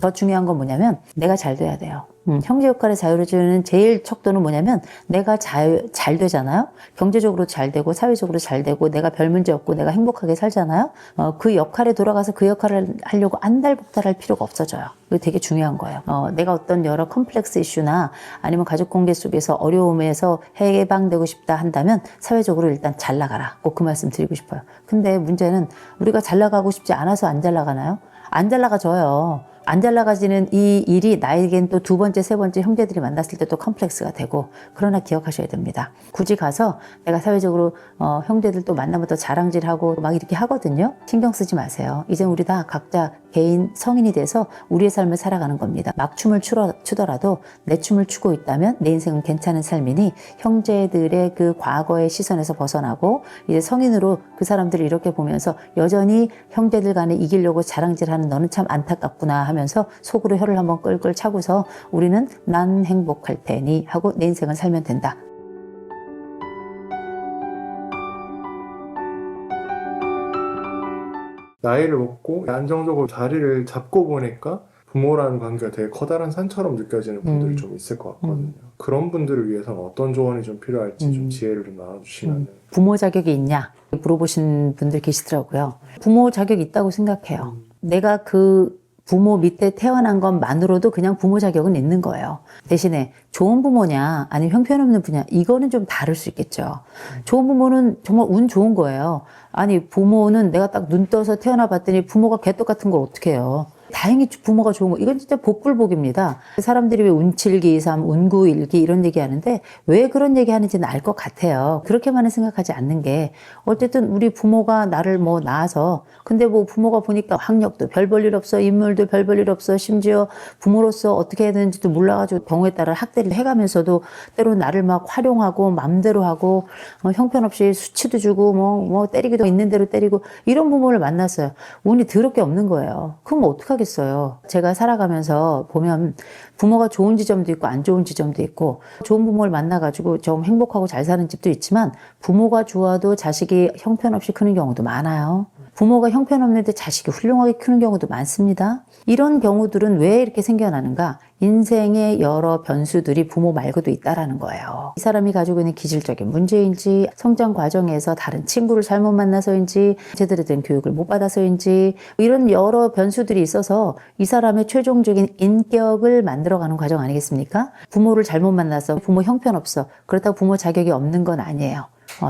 더 중요한 건 뭐냐면 내가 잘 돼야 돼요. 형제 역할의 자유를 주는 제일 척도는 뭐냐면 내가 잘 되잖아요. 경제적으로 잘 되고 사회적으로 잘 되고 내가 별 문제 없고 내가 행복하게 살잖아요. 그 역할에 돌아가서 그 역할을 하려고 안달복달할 필요가 없어져요. 이거 되게 중요한 거예요. 내가 어떤 여러 컴플렉스 이슈나 아니면 가족 관계 속에서 어려움에서 해방되고 싶다 한다면 사회적으로 일단 잘 나가라. 꼭 그 말씀 드리고 싶어요. 근데 문제는 우리가 잘 나가고 싶지 않아서 안 잘 나가나요? 안 잘 나가져요. 안 잘 나가지는 이 일이 나에겐 또 두 번째, 세 번째 형제들이 만났을 때 또 컴플렉스가 되고, 그러나 기억하셔야 됩니다. 굳이 가서 내가 사회적으로 형제들 또 만나면 또 자랑질하고 막 이렇게 하거든요. 신경 쓰지 마세요. 이제 우리 다 각자 개인 성인이 돼서 우리의 삶을 살아가는 겁니다. 막 춤을 추더라도 내 춤을 추고 있다면 내 인생은 괜찮은 삶이니 형제들의 그 과거의 시선에서 벗어나고 이제 성인으로 그 사람들을 이렇게 보면서 여전히 형제들 간에 이기려고 자랑질하는 너는 참 안타깝구나 하면서 속으로 혀를 한번 끌끌 차고서 우리는 난 행복할 테니 하고 내 인생을 살면 된다. 나이를 먹고 안정적으로 자리를 잡고 보니까 부모라는 관계가 되게 커다란 산처럼 느껴지는 분들이 좀 있을 것 같거든요. 그런 분들을 위해서는 어떤 조언이 좀 필요할지 좀 지혜를 좀 나눠주시면. 부모 자격이 있냐 물어보신 분들 계시더라고요. 부모 자격이 있다고 생각해요. 내가 그 부모 밑에 태어난 것만으로도 그냥 부모 자격은 있는 거예요. 대신에 좋은 부모냐 아니면 형편없는 부모냐 이거는 좀 다를 수 있겠죠. 좋은 부모는 정말 운 좋은 거예요. 아니 부모는 내가 딱 눈 떠서 태어나 봤더니 부모가 개떡 같은 걸 어떻게 해요. 다행히 부모가 좋은 거 이건 진짜 복불복입니다. 사람들이 왜 운칠기삼, 운구일기 이런 얘기 하는데 왜 그런 얘기 하는지는 알 것 같아요. 그렇게만은 생각하지 않는 게 어쨌든 우리 부모가 나를 뭐 낳아서 근데 뭐 부모가 보니까 학력도 별 볼 일 없어, 인물도 별 볼 일 없어, 심지어 부모로서 어떻게 해야 되는지도 몰라가지고 경우에 따라 학대를 해가면서도 때로 나를 막 활용하고 맘대로 하고 형편없이 수치도 주고 뭐 때리기도 있는 대로 때리고 이런 부모를 만났어요. 운이 더럽게 없는 거예요. 그럼 어떡하겠어요. 제가 살아가면서 보면 부모가 좋은 지점도 있고 안 좋은 지점도 있고 좋은 부모를 만나가지고 좀 행복하고 잘 사는 집도 있지만 부모가 좋아도 자식이 형편없이 크는 경우도 많아요. 부모가 형편없는데 자식이 훌륭하게 크는 경우도 많습니다. 이런 경우들은 왜 이렇게 생겨나는가? 인생의 여러 변수들이 부모 말고도 있다라는 거예요. 이 사람이 가지고 있는 기질적인 문제인지 성장 과정에서 다른 친구를 잘못 만나서인지 제대로 된 교육을 못 받아서인지 이런 여러 변수들이 있어서 이 사람의 최종적인 인격을 만들어가는 과정 아니겠습니까? 부모를 잘못 만나서 부모 형편없어. 그렇다고 부모 자격이 없는 건 아니에요.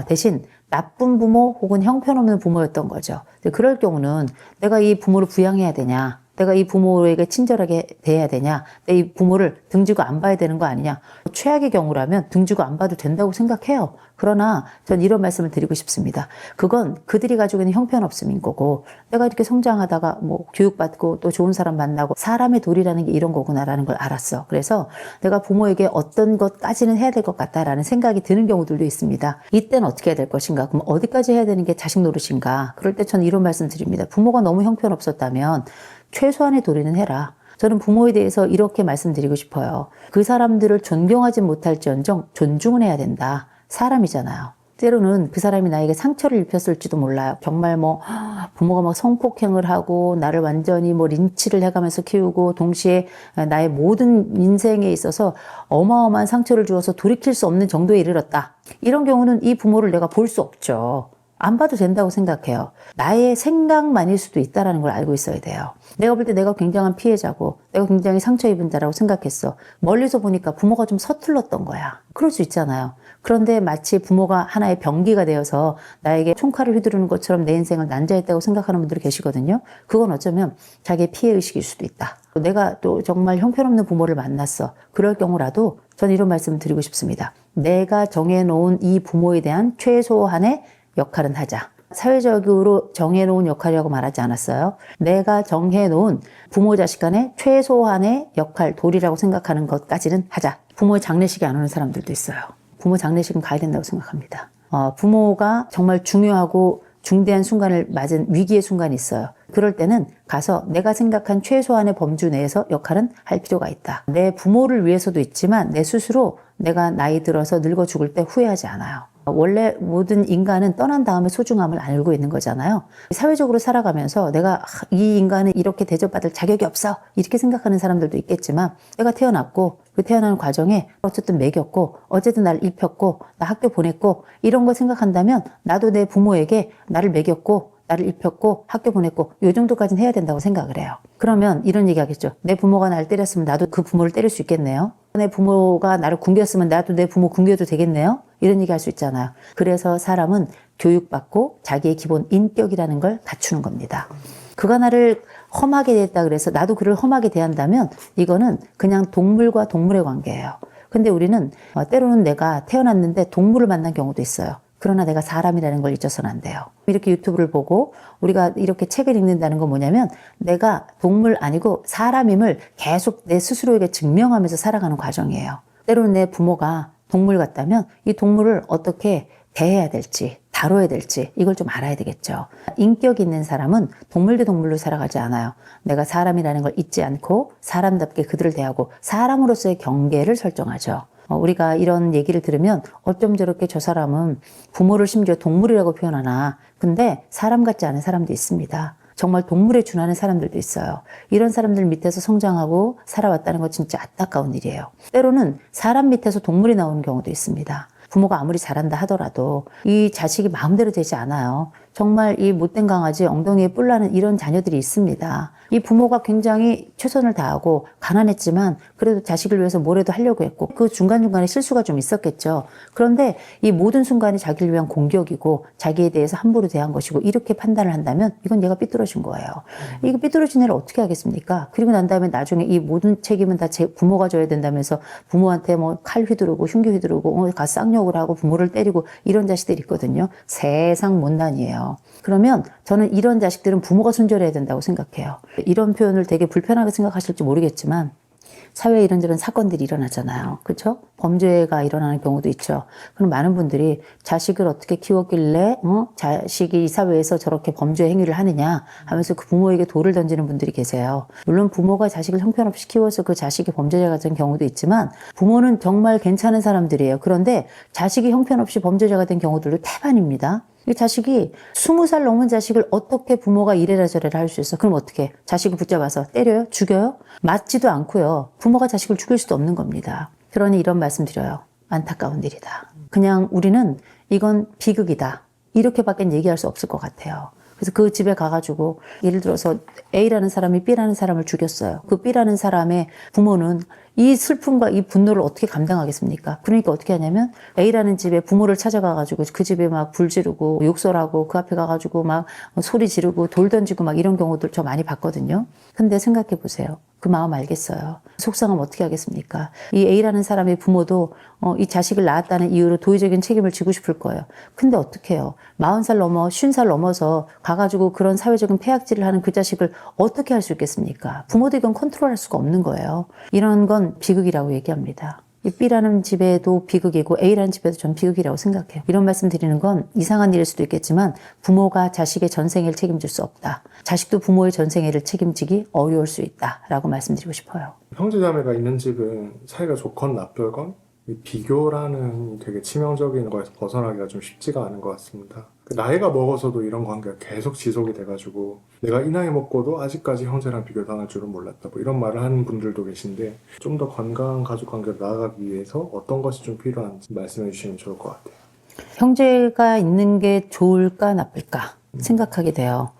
대신 나쁜 부모 혹은 형편없는 부모였던 거죠. 그럴 경우는 내가 이 부모를 부양해야 되냐? 내가 이 부모에게 친절하게 대해야 되냐? 내 이 부모를 등지고 안 봐야 되는 거 아니냐? 최악의 경우라면 등지고 안 봐도 된다고 생각해요. 그러나 전 이런 말씀을 드리고 싶습니다. 그건 그들이 가지고 있는 형편없음인 거고 내가 이렇게 성장하다가 뭐 교육받고 또 좋은 사람 만나고 사람의 도리라는 게 이런 거구나라는 걸 알았어. 그래서 내가 부모에게 어떤 것까지는 해야 될 것 같다라는 생각이 드는 경우들도 있습니다. 이때는 어떻게 해야 될 것인가? 그럼 어디까지 해야 되는 게 자식 노릇인가? 그럴 때 전 이런 말씀 드립니다. 부모가 너무 형편없었다면 최소한의 도리는 해라. 저는 부모에 대해서 이렇게 말씀드리고 싶어요. 그 사람들을 존경하지 못할지언정 존중은 해야 된다. 사람이잖아요. 때로는 그 사람이 나에게 상처를 입혔을지도 몰라요. 정말 뭐 부모가 막 성폭행을 하고 나를 완전히 뭐 린치를 해가면서 키우고 동시에 나의 모든 인생에 있어서 어마어마한 상처를 주어서 돌이킬 수 없는 정도에 이르렀다. 이런 경우는 이 부모를 내가 볼 수 없죠. 안 봐도 된다고 생각해요. 나의 생각만일 수도 있다는 걸 알고 있어야 돼요. 내가 볼 때 내가 굉장한 피해자고 내가 굉장히 상처 입은 자라고 생각했어. 멀리서 보니까 부모가 좀 서툴렀던 거야. 그럴 수 있잖아요. 그런데 마치 부모가 하나의 병기가 되어서 나에게 총칼을 휘두르는 것처럼 내 인생을 난자했다고 생각하는 분들이 계시거든요. 그건 어쩌면 자기의 피해의식일 수도 있다. 내가 또 정말 형편없는 부모를 만났어. 그럴 경우라도 전 이런 말씀을 드리고 싶습니다. 내가 정해놓은 이 부모에 대한 최소한의 역할은 하자. 사회적으로 정해놓은 역할이라고 말하지 않았어요. 내가 정해놓은 부모 자식 간의 최소한의 역할, 도리라고 생각하는 것까지는 하자. 부모의 장례식에 안 오는 사람들도 있어요. 부모 장례식은 가야 된다고 생각합니다. 부모가 정말 중요하고 중대한 순간을 맞은 위기의 순간이 있어요. 그럴 때는 가서 내가 생각한 최소한의 범주 내에서 역할은 할 필요가 있다. 내 부모를 위해서도 있지만 내 스스로 내가 나이 들어서 늙어 죽을 때 후회하지 않아요. 원래 모든 인간은 떠난 다음에 소중함을 알고 있는 거잖아요. 사회적으로 살아가면서 내가 이 인간은 이렇게 대접받을 자격이 없어 이렇게 생각하는 사람들도 있겠지만 내가 태어났고 그 태어나는 과정에 어쨌든 먹였고 어쨌든 나를 입혔고 나 학교 보냈고 이런 거 생각한다면 나도 내 부모에게 나를 먹였고 나를 입혔고 학교 보냈고 이 정도까지는 해야 된다고 생각을 해요. 그러면 이런 얘기 하겠죠. 내 부모가 나를 때렸으면 나도 그 부모를 때릴 수 있겠네요. 내 부모가 나를 굶겼으면 나도 내 부모 굶겨도 되겠네요. 이런 얘기 할 수 있잖아요. 그래서 사람은 교육받고 자기의 기본 인격이라는 걸 갖추는 겁니다. 그가 나를 험하게 대했다 그래서 나도 그를 험하게 대한다면 이거는 그냥 동물과 동물의 관계예요. 근데 우리는 때로는 내가 태어났는데 동물을 만난 경우도 있어요. 그러나 내가 사람이라는 걸 잊어서는 안 돼요. 이렇게 유튜브를 보고 우리가 이렇게 책을 읽는다는 건 뭐냐면 내가 동물 아니고 사람임을 계속 내 스스로에게 증명하면서 살아가는 과정이에요. 때로는 내 부모가 동물 같다면 이 동물을 어떻게 대해야 될지 다뤄야 될지 이걸 좀 알아야 되겠죠. 인격 있는 사람은 동물 대 동물로 살아가지 않아요. 내가 사람이라는 걸 잊지 않고 사람답게 그들을 대하고 사람으로서의 경계를 설정하죠. 우리가 이런 얘기를 들으면 어쩜 저렇게 저 사람은 부모를 심지어 동물이라고 표현하나. 근데 사람 같지 않은 사람도 있습니다. 정말 동물에 준하는 사람들도 있어요. 이런 사람들 밑에서 성장하고 살아왔다는 거 진짜 안타까운 일이에요. 때로는 사람 밑에서 동물이 나오는 경우도 있습니다. 부모가 아무리 잘한다 하더라도 이 자식이 마음대로 되지 않아요. 정말 이 못된 강아지 엉덩이에 뿔 나는 이런 자녀들이 있습니다. 이 부모가 굉장히 최선을 다하고 가난했지만 그래도 자식을 위해서 뭐라도 하려고 했고 그 중간중간에 실수가 좀 있었겠죠. 그런데 이 모든 순간이 자기를 위한 공격이고 자기에 대해서 함부로 대한 것이고 이렇게 판단을 한다면 이건 얘가 삐뚤어진 거예요. 이거 삐뚤어진 애를 어떻게 하겠습니까? 그리고 난 다음에 나중에 이 모든 책임은 다 제 부모가 져야 된다면서 부모한테 뭐 칼 휘두르고 흉기 휘두르고 가 쌍욕을 하고 부모를 때리고 이런 자식들이 있거든요. 세상 못난이에요. 그러면 저는 이런 자식들은 부모가 손절해야 된다고 생각해요. 이런 표현을 되게 불편하게 생각하실지 모르겠지만 사회에 이런저런 사건들이 일어나잖아요. 그렇죠? 범죄가 일어나는 경우도 있죠. 그럼 많은 분들이 자식을 어떻게 키웠길래 자식이 이 사회에서 저렇게 범죄 행위를 하느냐 하면서 그 부모에게 돌을 던지는 분들이 계세요. 물론 부모가 자식을 형편없이 키워서 그 자식이 범죄자가 된 경우도 있지만 부모는 정말 괜찮은 사람들이에요. 그런데 자식이 형편없이 범죄자가 된 경우들도 태반입니다. 이 자식이 20살 넘은 자식을 어떻게 부모가 이래라 저래라 할 수 있어? 그럼 어떻게? 자식을 붙잡아서 때려요? 죽여요? 맞지도 않고요. 부모가 자식을 죽일 수도 없는 겁니다. 그러니 이런 말씀 드려요. 안타까운 일이다. 그냥 우리는 이건 비극이다. 이렇게밖에 얘기할 수 없을 것 같아요. 그래서 그 집에 가가지고 예를 들어서 A라는 사람이 B라는 사람을 죽였어요. 그 B라는 사람의 부모는 이 슬픔과 이 분노를 어떻게 감당하겠습니까? 그러니까 어떻게 하냐면 A라는 집에 부모를 찾아가가지고 그 집에 막 불 지르고 욕설하고 그 앞에 가가지고 막 소리 지르고 돌 던지고 막 이런 경우들 저 많이 봤거든요. 근데 생각해 보세요. 그 마음 알겠어요. 속상하면 어떻게 하겠습니까? 이 A라는 사람의 부모도 이 자식을 낳았다는 이유로 도의적인 책임을 지고 싶을 거예요. 근데 어떻게 해요? 40살 넘어 50살 넘어서 가가지고 그런 사회적인 폐악질을 하는 그 자식을 어떻게 할 수 있겠습니까? 부모도 이건 컨트롤할 수가 없는 거예요. 이런 건 비극이라고 얘기합니다. B라는 집에도 비극이고 A라는 집에도 전 비극이라고 생각해요. 이런 말씀 드리는 건 이상한 일일 수도 있겠지만 부모가 자식의 전생애를 책임질 수 없다. 자식도 부모의 전생애를 책임지기 어려울 수 있다라고 말씀드리고 싶어요. 형제자매가 있는 집은 사이가 좋건 나쁠건 이 비교라는 되게 치명적인 거에서 벗어나기가 좀 쉽지가 않은 것 같습니다. 나이가 먹어서도 이런 관계가 계속 지속이 돼가지고 내가 이 나이 먹고도 아직까지 형제랑 비교당할 줄은 몰랐다 뭐 이런 말을 하는 분들도 계신데 좀 더 건강한 가족 관계로 나아가기 위해서 어떤 것이 좀 필요한지 말씀해 주시면 좋을 것 같아요. 형제가 있는 게 좋을까 나쁠까 생각하게 돼요.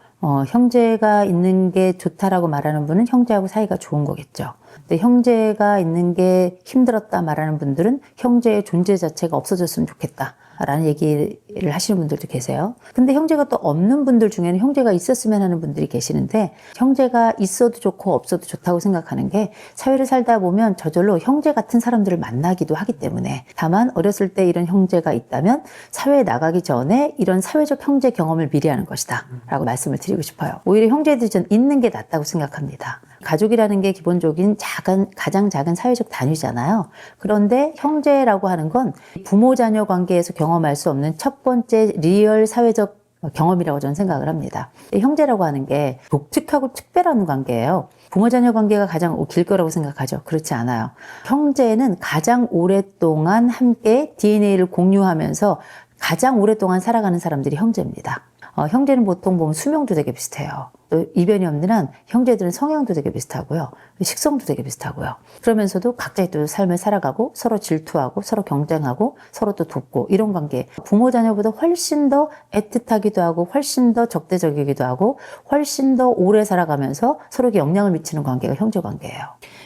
형제가 있는 게 좋다라고 말하는 분은 형제하고 사이가 좋은 거겠죠. 근데 형제가 있는 게 힘들었다 말하는 분들은 형제의 존재 자체가 없어졌으면 좋겠다. 라는 얘기를 하시는 분들도 계세요. 근데 형제가 또 없는 분들 중에는 형제가 있었으면 하는 분들이 계시는데 형제가 있어도 좋고 없어도 좋다고 생각하는 게 사회를 살다 보면 저절로 형제 같은 사람들을 만나기도 하기 때문에 다만 어렸을 때 이런 형제가 있다면 사회에 나가기 전에 이런 사회적 형제 경험을 미리 하는 것이다 라고 말씀을 드리고 싶어요. 오히려 형제들이 전 있는 게 낫다고 생각합니다. 가족이라는 게 기본적인 가장 작은 사회적 단위잖아요. 그런데 형제라고 하는 건 부모 자녀 관계에서 경험할 수 없는 첫 번째 리얼 사회적 경험이라고 저는 생각을 합니다. 형제라고 하는 게 독특하고 특별한 관계예요. 부모 자녀 관계가 가장 길 거라고 생각하죠. 그렇지 않아요. 형제는 가장 오랫동안 함께 DNA를 공유하면서 가장 오랫동안 살아가는 사람들이 형제입니다. 형제는 보통 보면 수명도 되게 비슷해요. 또 이변이 없는 한 형제들은 성향도 되게 비슷하고요. 식성도 되게 비슷하고요. 그러면서도 각자의 또 삶을 살아가고 서로 질투하고 서로 경쟁하고 서로 또 돕고 이런 관계. 부모 자녀보다 훨씬 더 애틋하기도 하고 훨씬 더 적대적이기도 하고 훨씬 더 오래 살아가면서 서로에게 영향을 미치는 관계가 형제 관계예요.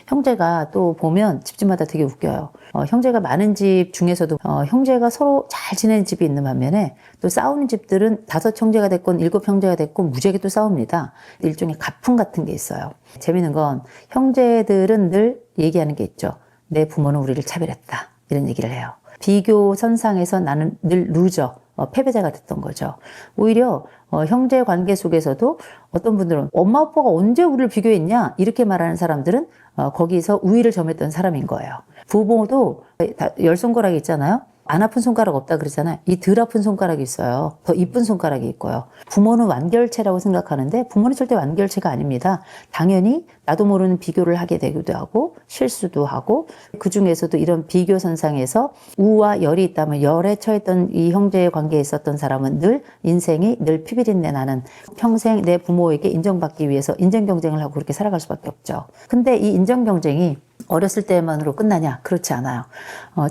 형제가 또 보면 집집마다 되게 웃겨요. 형제가 많은 집 중에서도 형제가 서로 잘 지내는 집이 있는 반면에 또 싸우는 집들은 5 형제가 됐건 7 형제가 됐건 무지하게 또 싸웁니다. 일종의 가풍 같은 게 있어요. 재밌는 건 형제들은 늘 얘기하는 게 있죠. 내 부모는 우리를 차별했다. 이런 얘기를 해요. 비교 선상에서 나는 늘 루저, 패배자가 됐던 거죠. 오히려 형제 관계 속에서도 어떤 분들은 엄마 아빠가 언제 우리를 비교했냐 이렇게 말하는 사람들은 거기서 우위를 점했던 사람인 거예요. 부모도 10손가락이 있잖아요. 안 아픈 손가락 없다 그러잖아요. 이 덜 아픈 손가락이 있어요. 더 이쁜 손가락이 있고요. 부모는 완결체라고 생각하는데 부모는 절대 완결체가 아닙니다. 당연히 나도 모르는 비교를 하게 되기도 하고 실수도 하고 그중에서도 이런 비교 선상에서 우와 열이 있다면 열에 처했던 이 형제의 관계에 있었던 사람은 늘 인생이 늘 피비린내 나는 평생 내 부모에게 인정받기 위해서 인정 경쟁을 하고 그렇게 살아갈 수밖에 없죠. 근데 이 인정 경쟁이 어렸을 때만으로 끝나냐? 그렇지 않아요.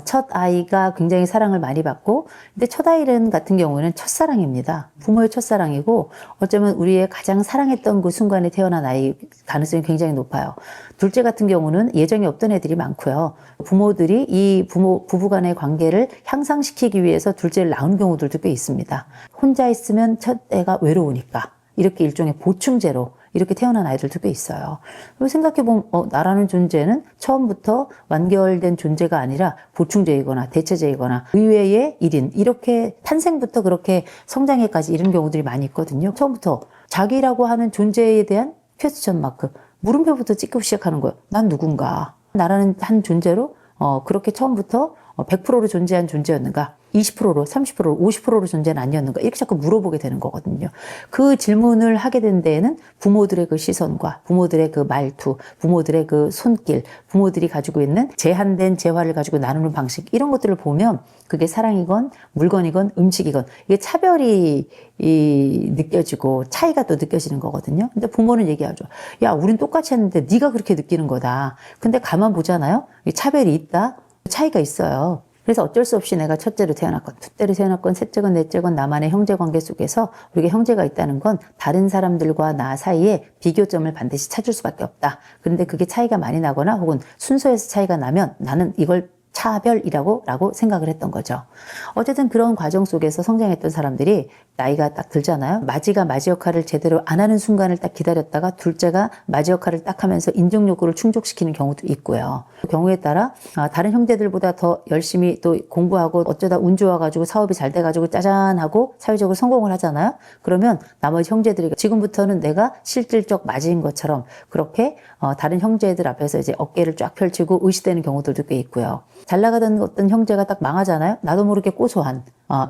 첫 아이가 굉장히 사랑을 많이 받고, 근데 첫 아이는 같은 경우는 첫사랑입니다. 부모의 첫사랑이고, 어쩌면 우리의 가장 사랑했던 그 순간에 태어난 아이 가능성이 굉장히 높아요. 둘째 같은 경우는 예정이 없던 애들이 많고요. 부모들이 이 부부 간의 관계를 향상시키기 위해서 둘째를 낳은 경우들도 꽤 있습니다. 혼자 있으면 첫 애가 외로우니까. 이렇게 일종의 보충제로 이렇게 태어난 아이들도 꽤 있어요. 생각해보면 나라는 존재는 처음부터 완결된 존재가 아니라 보충제이거나 대체제이거나 의외의 일인 이렇게 탄생부터 그렇게 성장에까지 이런 경우들이 많이 있거든요. 처음부터 자기라고 하는 존재에 대한 퀘스천 마크 물음표부터 찍고 시작하는 거예요. 난 누군가? 나라는 한 존재로 그렇게 처음부터 100%로 존재한 존재였는가? 20%로, 30%로, 50%로 존재는 아니었는가? 이렇게 자꾸 물어보게 되는 거거든요. 그 질문을 하게 된 데에는 부모들의 그 시선과 부모들의 그 말투, 부모들의 그 손길, 부모들이 가지고 있는 제한된 재화를 가지고 나누는 방식, 이런 것들을 보면 그게 사랑이건 물건이건 음식이건 이게 차별이 느껴지고 차이가 또 느껴지는 거거든요. 근데 부모는 얘기하죠. 야, 우린 똑같이 했는데 네가 그렇게 느끼는 거다. 근데 가만 보잖아요. 차별이 있다. 차이가 있어요. 그래서 어쩔 수 없이 내가 첫째로 태어났건 둘째로 태어났건 셋째건 넷째건 나만의 형제 관계 속에서 우리가 형제가 있다는 건 다른 사람들과 나 사이에 비교점을 반드시 찾을 수밖에 없다. 그런데 그게 차이가 많이 나거나 혹은 순서에서 차이가 나면 나는 이걸 차별이라고 생각을 했던 거죠. 어쨌든 그런 과정 속에서 성장했던 사람들이 나이가 딱 들잖아요. 마지가 마지 역할을 제대로 안 하는 순간을 딱 기다렸다가 둘째가 마지 역할을 딱 하면서 인정 욕구를 충족시키는 경우도 있고요. 그 경우에 따라 다른 형제들보다 더 열심히 또 공부하고 어쩌다 운 좋아가지고 사업이 잘 돼가지고 짜잔 하고 사회적으로 성공을 하잖아요. 그러면 나머지 형제들이 지금부터는 내가 실질적 마지인 것처럼 그렇게 다른 형제들 앞에서 이제 어깨를 쫙 펼치고 의시되는 경우들도 꽤 있고요. 잘 나가던 어떤 형제가 딱 망하잖아요. 나도 모르게 고소한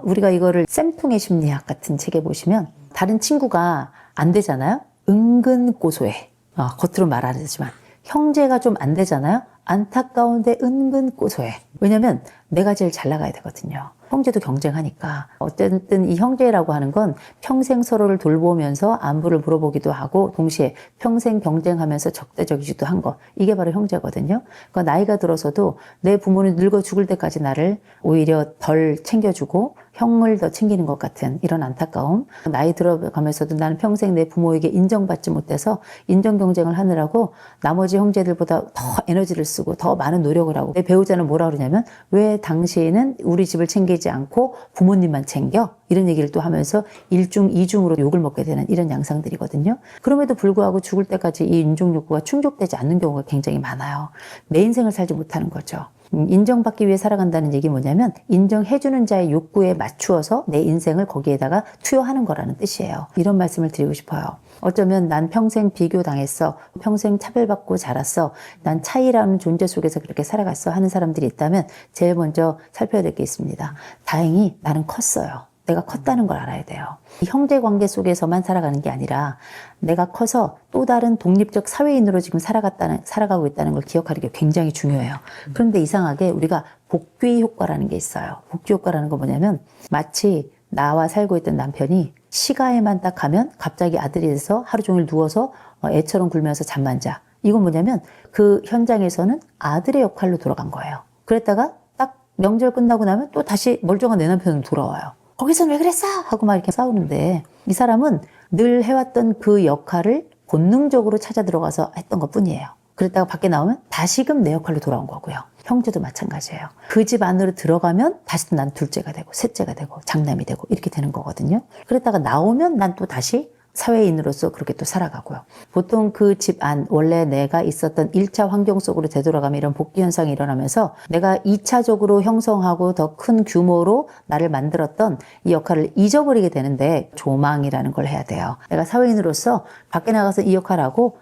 우리가 이거를 쌤통의 심리학 같은 책에 보시면 다른 친구가 안 되잖아요. 은근 고소해. 겉으로 말 안 하지만 형제가 좀 안 되잖아요. 안타까운데 은근 고소해. 왜냐면 내가 제일 잘 나가야 되거든요. 형제도 경쟁하니까. 어쨌든 이 형제라고 하는 건 평생 서로를 돌보면서 안부를 물어보기도 하고 동시에 평생 경쟁하면서 적대적이기도 한 거. 이게 바로 형제거든요. 그러니까 나이가 들어서도 내 부모는 늙어 죽을 때까지 나를 오히려 덜 챙겨주고 형을 더 챙기는 것 같은 이런 안타까움. 나이 들어가면서도 나는 평생 내 부모에게 인정받지 못해서 인정 경쟁을 하느라고 나머지 형제들보다 더 에너지를 쓰고 더 많은 노력을 하고 내 배우자는 뭐라 그러냐면 왜 당신은 우리 집을 챙기지 않고 부모님만 챙겨? 이런 얘기를 또 하면서 1중, 2중으로 욕을 먹게 되는 이런 양상들이거든요. 그럼에도 불구하고 죽을 때까지 이 인정 욕구가 충족되지 않는 경우가 굉장히 많아요. 내 인생을 살지 못하는 거죠. 인정받기 위해 살아간다는 얘기 뭐냐면 인정해주는 자의 욕구에 맞추어서 내 인생을 거기에다가 투여하는 거라는 뜻이에요. 이런 말씀을 드리고 싶어요. 어쩌면 난 평생 비교당했어. 평생 차별받고 자랐어. 난 차이라는 존재 속에서 그렇게 살아갔어 하는 사람들이 있다면 제일 먼저 살펴야 될 게 있습니다. 다행히 나는 컸어요. 내가 컸다는 걸 알아야 돼요. 이 형제 관계 속에서만 살아가는 게 아니라 내가 커서 또 다른 독립적 사회인으로 지금 살아가고 있다는 걸 기억하는 게 굉장히 중요해요. 그런데 이상하게 우리가 복귀 효과라는 게 있어요. 복귀 효과라는 건 뭐냐면 마치 나와 살고 있던 남편이 시가에만 딱 가면 갑자기 아들이 돼서 하루 종일 누워서 애처럼 굴면서 잠만 자. 이건 뭐냐면 그 현장에서는 아들의 역할로 돌아간 거예요. 그랬다가 딱 명절 끝나고 나면 또 다시 멀쩡한 내 남편은 돌아와요. 거기서는 왜 그랬어? 하고 막 이렇게 싸우는데 이 사람은 늘 해왔던 그 역할을 본능적으로 찾아 들어가서 했던 것 뿐이에요. 그랬다가 밖에 나오면 다시금 내 역할로 돌아온 거고요. 형제도 마찬가지예요. 그 집 안으로 들어가면 다시 또 난 둘째가 되고 셋째가 되고 장남이 되고 이렇게 되는 거거든요. 그랬다가 나오면 난 또 다시 사회인으로서 그렇게 또 살아가고요. 보통 그 집 안, 원래 내가 있었던 1차 환경 속으로 되돌아가면 이런 복귀 현상이 일어나면서 내가 2차적으로 형성하고 더 큰 규모로 나를 만들었던 이 역할을 잊어버리게 되는데 조망이라는 걸 해야 돼요. 내가 사회인으로서 밖에 나가서 이 역할을 하고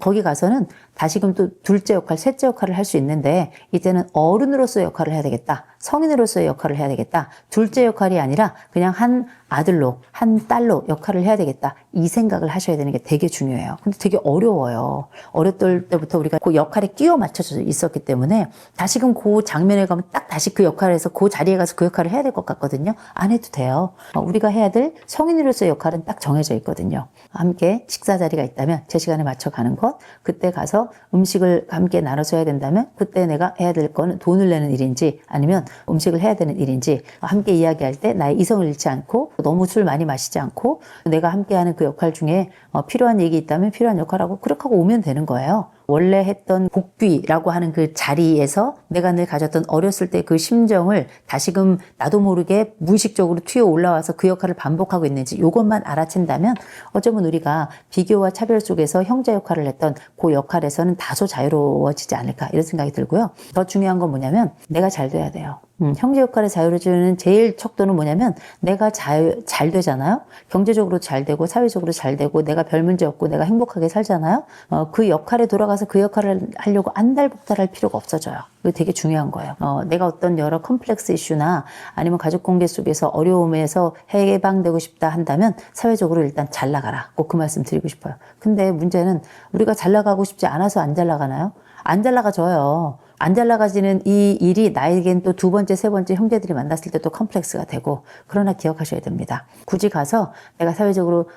거기 가서는 다시금 또 둘째 역할, 셋째 역할을 할 수 있는데 이때는 어른으로서의 역할을 해야 되겠다. 성인으로서의 역할을 해야 되겠다. 둘째 역할이 아니라 그냥 한 아들로, 한 딸로 역할을 해야 되겠다. 이 생각을 하셔야 되는 게 되게 중요해요. 근데 되게 어려워요. 어렸을 때부터 우리가 그 역할에 끼워 맞춰져 있었기 때문에 다시금 그 장면에 가면 딱 다시 그 역할에서 그 자리에 가서 그 역할을 해야 될 것 같거든요. 안 해도 돼요. 우리가 해야 될 성인으로서의 역할은 딱 정해져 있거든요. 함께 식사 자리가 있다면 제 시간에 맞춰 가는 것, 그때 가서 음식을 함께 나눠서 해야 된다면 그때 내가 해야 될 거는 돈을 내는 일인지 아니면 음식을 해야 되는 일인지 함께 이야기할 때 나의 이성을 잃지 않고 너무 술 많이 마시지 않고 내가 함께하는 그 역할 중에 필요한 얘기 있다면 필요한 역할하고 그렇게 하고 오면 되는 거예요. 원래 했던 복귀라고 하는 그 자리에서 내가 늘 가졌던 어렸을 때 그 심정을 다시금 나도 모르게 무의식적으로 튀어 올라와서 그 역할을 반복하고 있는지 이것만 알아챈다면 어쩌면 우리가 비교와 차별 속에서 형제 역할을 했던 그 역할에서는 다소 자유로워지지 않을까 이런 생각이 들고요. 더 중요한 건 뭐냐면 내가 잘 돼야 돼요. 형제 역할을 자유로워지는 제일 척도는 뭐냐면 내가 잘 되잖아요. 경제적으로 잘 되고 사회적으로 잘 되고 내가 별 문제 없고 내가 행복하게 살잖아요. 그 역할에 돌아가서 그 역할을 하려고 안달복달할 필요가 없어져요. 이거 되게 중요한 거예요. 내가 어떤 여러 컴플렉스 이슈나 아니면 가족 관계 속에서 어려움에서 해방되고 싶다 한다면 사회적으로 일단 잘 나가라. 꼭 그 말씀 드리고 싶어요. 근데 문제는 우리가 잘 나가고 싶지 않아서 안 잘 나가나요? 안 잘 나가져요. 안 잘 나가지는 이 일이 나에겐 또 두 번째, 세 번째 형제들이 만났을 때 또 컴플렉스가 되고 그러나 기억하셔야 됩니다. 굳이 가서 내가 사회적으로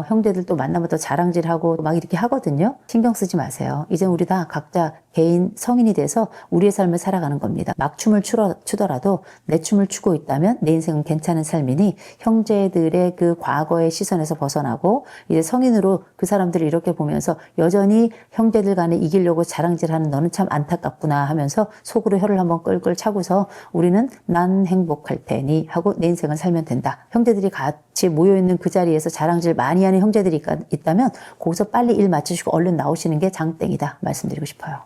형제들 또 만나면 또 자랑질하고 막 이렇게 하거든요. 신경 쓰지 마세요. 이제 우리 다 각자 개인 성인이 돼서 우리의 삶을 살아가는 겁니다. 막 춤을 추더라도 내 춤을 추고 있다면 내 인생은 괜찮은 삶이니 형제들의 그 과거의 시선에서 벗어나고 이제 성인으로 그 사람들을 이렇게 보면서 여전히 형제들 간에 이기려고 자랑질하는 너는 참 안타깝구나 하면서 속으로 혀를 한번 끌끌 차고서 우리는 난 행복할 테니 하고 내 인생을 살면 된다. 형제들이 같이 모여있는 그 자리에서 자랑질 많이 하는 형제들이 있다면 거기서 빨리 일 마치시고 얼른 나오시는 게 장땡이다 말씀드리고 싶어요.